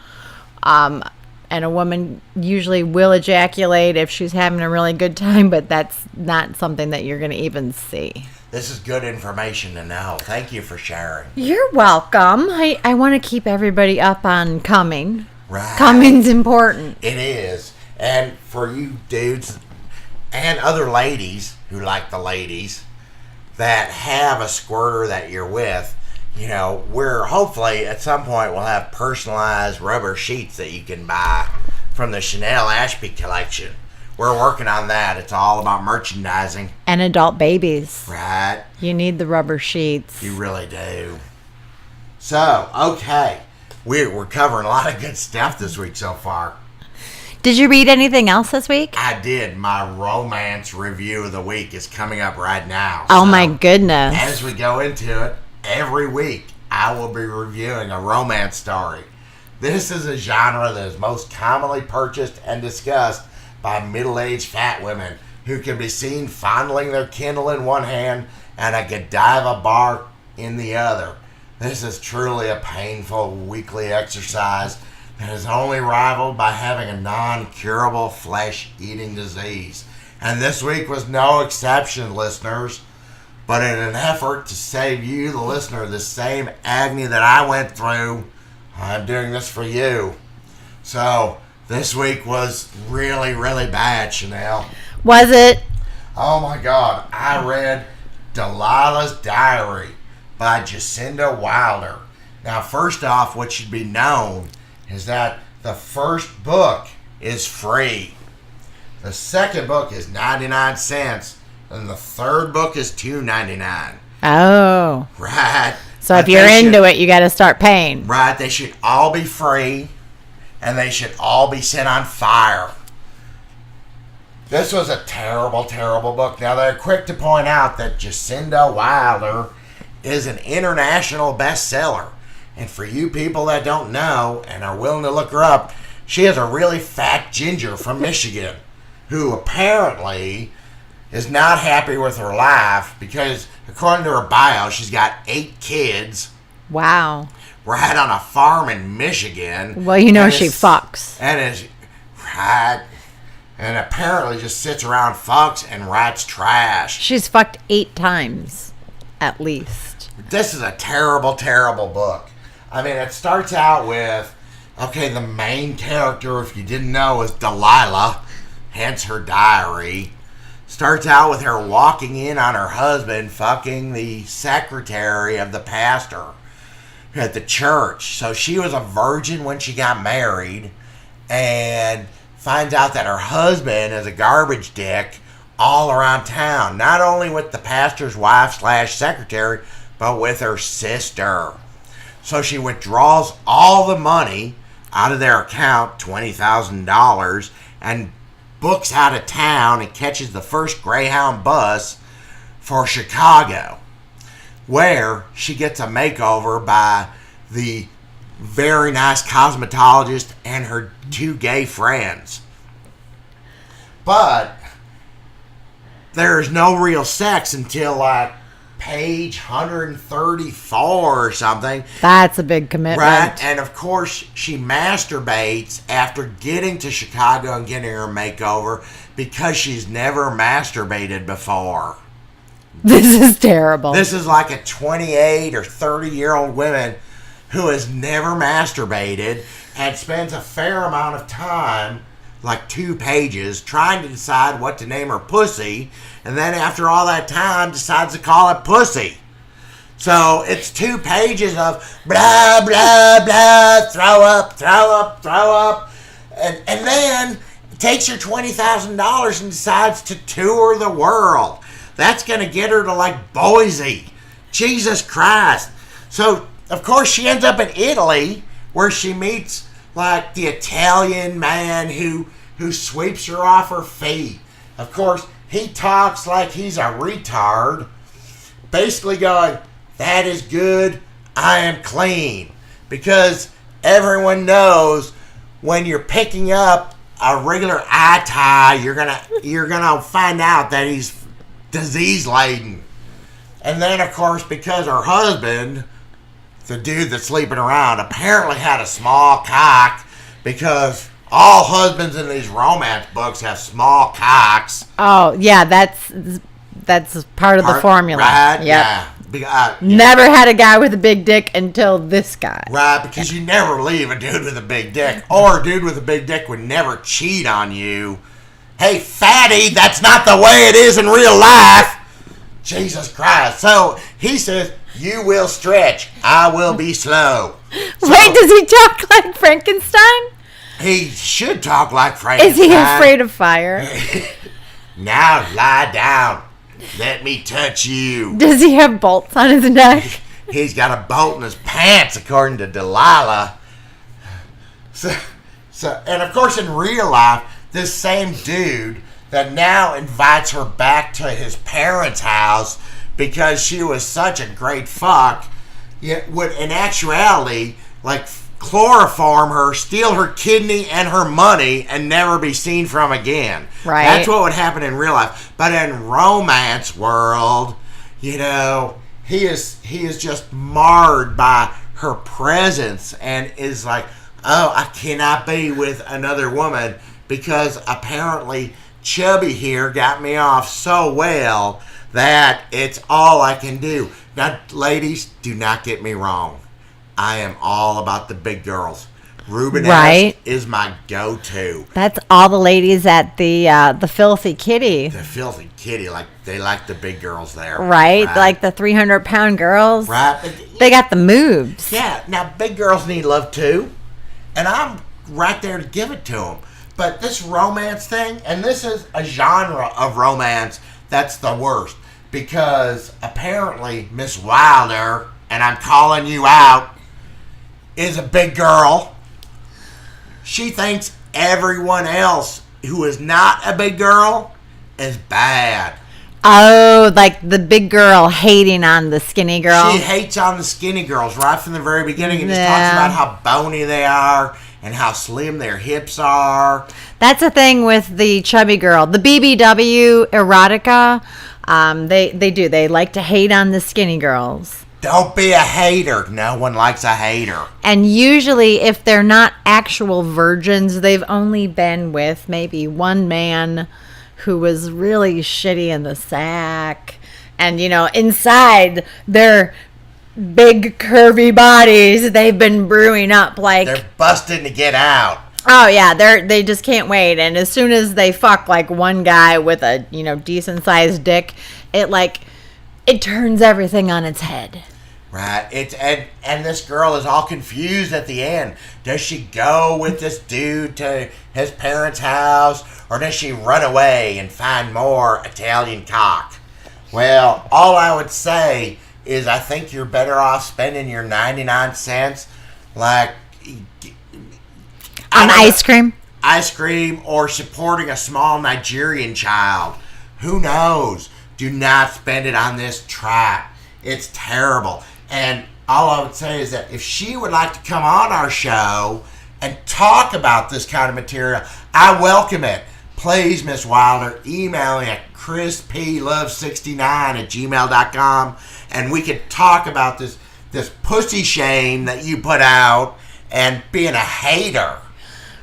And a woman usually will ejaculate if she's having a really good time, but that's not something that you're going to even see. This is good information to know. Thank you for sharing. You're welcome. I want to keep everybody up on coming. Right. Coming's important. It is. And for you dudes and other ladies who like the ladies that have a squirter that you're with, we're hopefully at some point we'll have personalized rubber sheets that you can buy from the Chanel Ashby collection. We're working on that. It's all about merchandising. And adult babies. Right. You need the rubber sheets. You really do. So, okay. We're covering a lot of good stuff this week so far. Did you read anything else this week? I did. My romance review of the week is coming up right now. Oh, my goodness. As we go into it, every week I will be reviewing a romance story. This is a genre that is most commonly purchased and discussed by middle-aged fat women who can be seen fondling their Kindle in one hand and a Godiva bar in the other. This is truly a painful weekly exercise that is only rivaled by having a non-curable flesh-eating disease. And this week was no exception, listeners. But in an effort to save you, the listener, the same agony that I went through, I'm doing this for you. So, this week was really, really bad, Chanel. Was it? Oh my God. I read Delilah's Diary by Jacinda Wilder. Now, first off, what should be known is that the first book is free. The second book is 99 cents. And the third book is $2.99. Oh. Right. So if you're into it, you got to start paying. Right. They should all be free. And they should all be set on fire. This was a terrible, terrible book. Now, they're quick to point out that Jacinda Wilder is an international bestseller. And for you people that don't know and are willing to look her up, she is a really fat ginger from Michigan who apparently is not happy with her life because, according to her bio, she's got 8 kids. Wow. Right on a farm in Michigan. Well, she fucks. And is right. And apparently just sits around, fucks, and writes trash. She's fucked 8 times, at least. This is a terrible, terrible book. I mean, it starts out with, the main character, if you didn't know, is Delilah, hence her diary. Starts out with her walking in on her husband fucking the secretary of the pastor at the church. So she was a virgin when she got married and finds out that her husband is a garbage dick all around town. Not only with the pastor's wife / secretary, but with her sister. So she withdraws all the money out of their account, $20,000, and books out of town and catches the first Greyhound bus for Chicago, where she gets a makeover by the very nice cosmetologist and her 2 gay friends. But there's no real sex until page 134 or something. That's a big commitment. Right, and of course she masturbates after getting to Chicago and getting her makeover because she's never masturbated before. This is terrible. This is like a 28 or 30-year-old woman who has never masturbated and spends a fair amount of time, like 2 pages, trying to decide what to name her pussy, and then after all that time decides to call it pussy. So it's 2 pages of blah, blah, blah, throw up, throw up, throw up, and then takes her $20,000 and decides to tour the world. That's going to get her to like Boise. Jesus Christ. So, of course, she ends up in Italy where she meets like the Italian man who sweeps her off her feet. Of course, he talks like he's a retard, basically going, that is good, I am clean. Because everyone knows when you're picking up a regular eye tie, you're gonna find out that he's disease laden. And then, of course, because her husband, the dude that's sleeping around, apparently had a small cock, because all husbands in these romance books have small cocks. Oh, yeah, that's part of the formula. Right? Yep. Yeah. Never had a guy with a big dick until this guy. Right, because you never leave a dude with a big dick. Or a dude with a big dick would never cheat on you. Hey, fatty, that's not the way it is in real life. Jesus Christ. So he says, you will stretch, I will be slow. So, wait, does he talk like Frankenstein? He should talk like Frankenstein. Is he afraid of fire? Now lie down. Let me touch you. Does he have bolts on his neck? He's got a bolt in his pants, according to Delilah. So, and of course, in real life, this same dude that now invites her back to his parents' house because she was such a great fuck, would in actuality, like, chloroform her, steal her kidney and her money, and never be seen from again. Right. That's what would happen in real life. But in romance world, he is just marred by her presence and is like, oh, I cannot be with another woman because apparently Chubby here got me off so well that it's all I can do. Now, ladies, do not get me wrong. I am all about the big girls. Rubenesque is my go-to. That's all the ladies at the Filthy Kitty. The Filthy Kitty, like they like the big girls there. Right? Like the 300-pound girls. Right. They got the moves. Yeah. Now, big girls need love too. And I'm right there to give it to them. But this romance thing, and this is a genre of romance that's the worst. Because apparently Miss Wilder, and I'm calling you out, is a big girl. She thinks everyone else who is not a big girl is bad. Oh, like the big girl hating on the skinny girl. She hates on the skinny girls right from the very beginning and just talks about how bony they are and how slim their hips are. That's the thing with the chubby girl. The BBW erotica, they do. They like to hate on the skinny girls. Don't be a hater. No one likes a hater. And usually, if they're not actual virgins, they've only been with maybe one man who was really shitty in the sack. And, inside their big, curvy bodies, they've been brewing up like... They're busting to get out. Oh, yeah. They just can't wait. And as soon as they fuck, like, one guy with a, decent-sized dick, it turns everything on its head. Right. And this girl is all confused at the end. Does she go with this dude to his parents' house, or does she run away and find more Italian cock? Well, all I would say is I think you're better off spending your 99 cents on ice cream. Ice cream, or supporting a small Nigerian child. Who knows? Do not spend it on this trap. It's terrible. And all I would say is that if she would like to come on our show and talk about this kind of material, I welcome it. Please, Miss Wilder, email me at chrisplove69@gmail.com, and we could talk about this pussy shame that you put out and being a hater.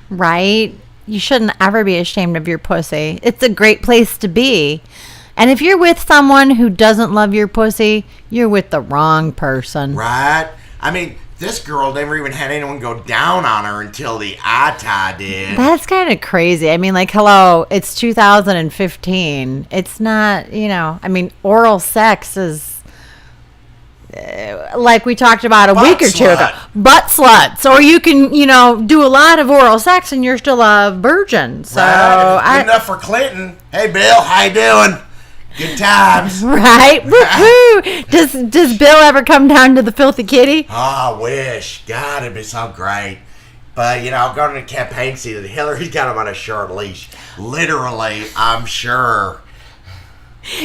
Right? You shouldn't ever be ashamed of your pussy. It's a great place to be. And if you're with someone who doesn't love your pussy, you're with the wrong person. Right? I mean, this girl never even had anyone go down on her until the Ata did. That's kind of crazy. I mean, like, hello, it's 2015. It's not, I mean, oral sex is, like we talked about a week or two ago. Butt sluts. Or you can, do a lot of oral sex and you're still a virgin. So right. Good enough for Clinton. Hey, Bill, how you doing? Good times. Right? Woohoo! Does Bill ever come down to the filthy kitty? Oh, I wish. God, it'd be so great. But, going to the campaign season, Hillary's got him on a short leash. Literally, I'm sure.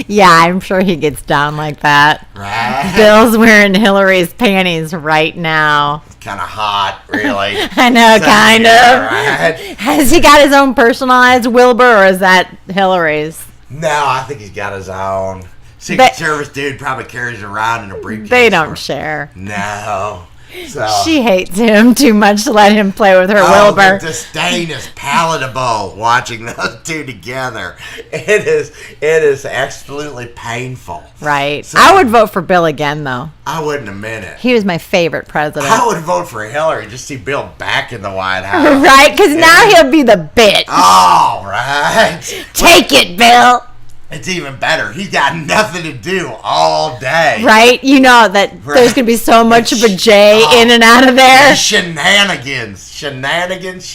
Yeah, I'm sure he gets down like that. Right. Bill's wearing Hillary's panties right now. Kind of hot, really. I know, kind of. Right? Has he got his own personalized Wilbur, or is that Hillary's? No, I think he's got his own. Secret Service dude probably carries around in a briefcase. They don't share. No. So, she hates him too much to let him play with her Wilbur. The disdain is palatable watching those two together. It is absolutely painful. Right. So, I would vote for Bill again, though. I would in a minute. He was my favorite president. I would vote for Hillary just to see Bill back in the White House. Right, because now he'll be the bitch. All right. Take it, Bill. It's even better. He's got nothing to do all day. Right? You know that there's going to be so much of a J in and out of there. Shenanigans. Shenanigans.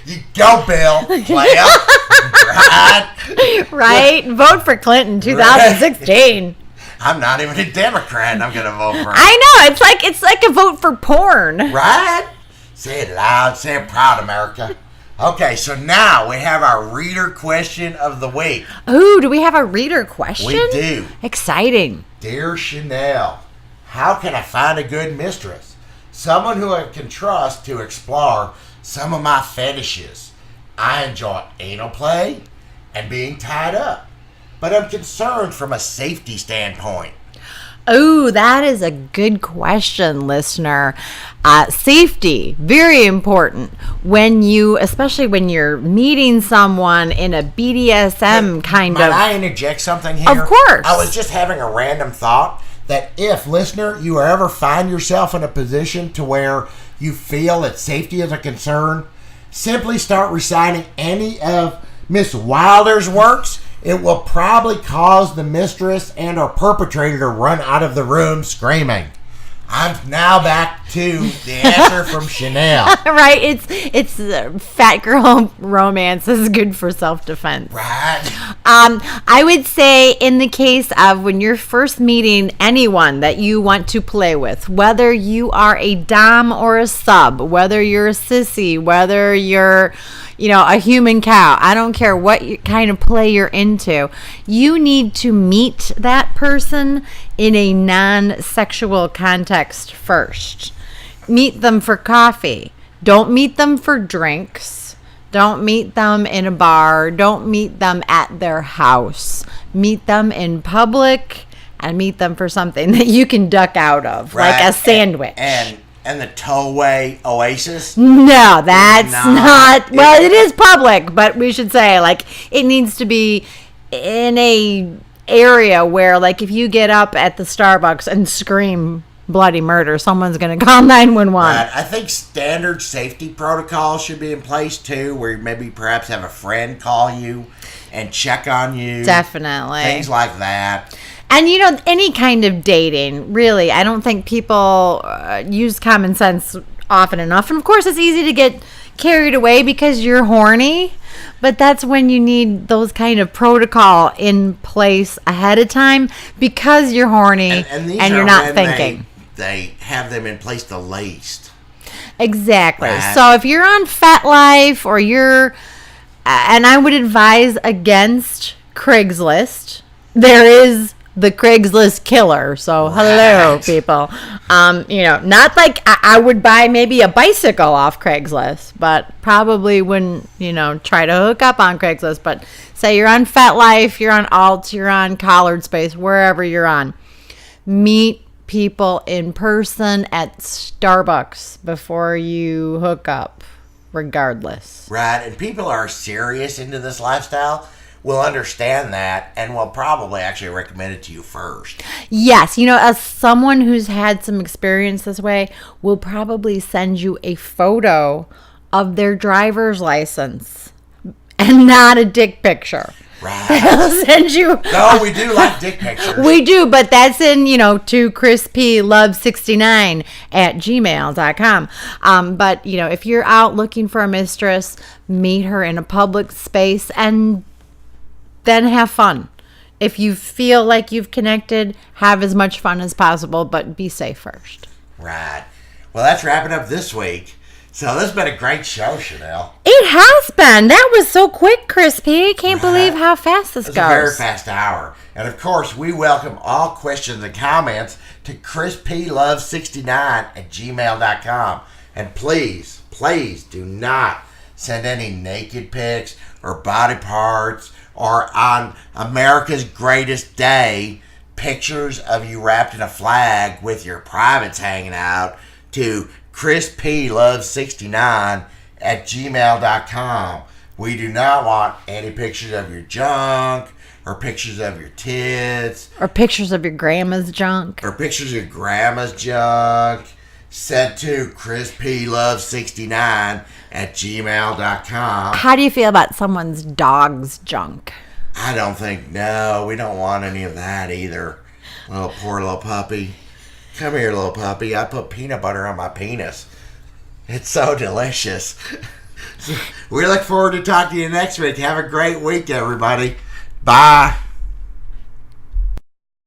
You go, Bill. Player. Right? Vote for Clinton 2016. Right. I'm not even a Democrat and I'm going to vote for him. I know. It's like a vote for porn. Right? Say it loud. Say it proud, America. Okay, so now we have our reader question of the week. Ooh, do we have a reader question? We do. Exciting. Dear Chanel, how can I find a good mistress? Someone who I can trust to explore some of my fetishes. I enjoy anal play and being tied up, but I'm concerned from a safety standpoint. Oh, that is a good question, listener. Safety, very important especially when you're meeting someone in a BDSM kind of. Might I interject something here? Of course. I was just having a random thought that if, listener, you ever find yourself in a position to where you feel that safety is a concern, simply start reciting any of Miss Wilder's works. It will probably cause the mistress and or perpetrator to run out of the room screaming. I'm now back to the answer from Chanel. Right, it's fat girl romance is good for self-defense. Right. I would say in the case of when you're first meeting anyone that you want to play with, whether you are a dom or a sub, whether you're a sissy, whether you're a human cow, I don't care what kind of play you're into, you need to meet that person in a non-sexual context first. Meet them for coffee. Don't meet them for drinks. Don't meet them in a bar. Don't meet them at their house. Meet them in public and meet them for something that you can duck out of, right, like a sandwich. And the tollway oasis? No, that's not. Well, it is public, but we should say, it needs to be in a area where, if you get up at the Starbucks and scream bloody murder, someone's going to call 911. Right. I think standard safety protocols should be in place, too, where maybe perhaps have a friend call you and check on you. Definitely. Things like that. And, any kind of dating, really, I don't think people use common sense often enough. And, of course, it's easy to get carried away because you're horny. But that's when you need those kind of protocol in place ahead of time because you're horny and you're not thinking. They have them in place the least. Exactly. Right. So if you're on Fat Life or you're, and I would advise against Craigslist, there is the Craigslist killer. So hello, people. Not like I would buy maybe a bicycle off Craigslist, but probably wouldn't, try to hook up on Craigslist. But say you're on Fat Life, you're on Alt, you're on Collared Space, wherever you're on. Meet people in person at Starbucks before you hook up, regardless. Right, and people are serious into this lifestyle will understand that and will probably actually recommend it to you first. Yes, as someone who's had some experience this way, will probably send you a photo of their driver's license and not a dick picture. Right. They'll send you. No, we do like dick pictures. We do, but that's in, to chrisplove69@gmail.com. But, if you're out looking for a mistress, meet her in a public space and then have fun. If you feel like you've connected, have as much fun as possible, but be safe first. Right. Well, that's wrapping up this week. So this has been a great show, Chanel. It has been. That was so quick, Crispy. Can't believe how fast this goes. It's a very fast hour. And of course, we welcome all questions and comments to chrisplove69@gmail.com. And please do not send any naked pics or body parts or on America's greatest day pictures of you wrapped in a flag with your privates hanging out to chrisplove69@gmail.com. We do not want any pictures of your junk or pictures of your tits or pictures of your grandma's junk sent to chrisplove69@gmail.com. How do you feel about someone's dog's junk? I don't think, we don't want any of that either. Oh, poor little puppy. Come here, little puppy. I put peanut butter on my penis. It's so delicious. We look forward to talking to you next week. Have a great week, everybody. Bye.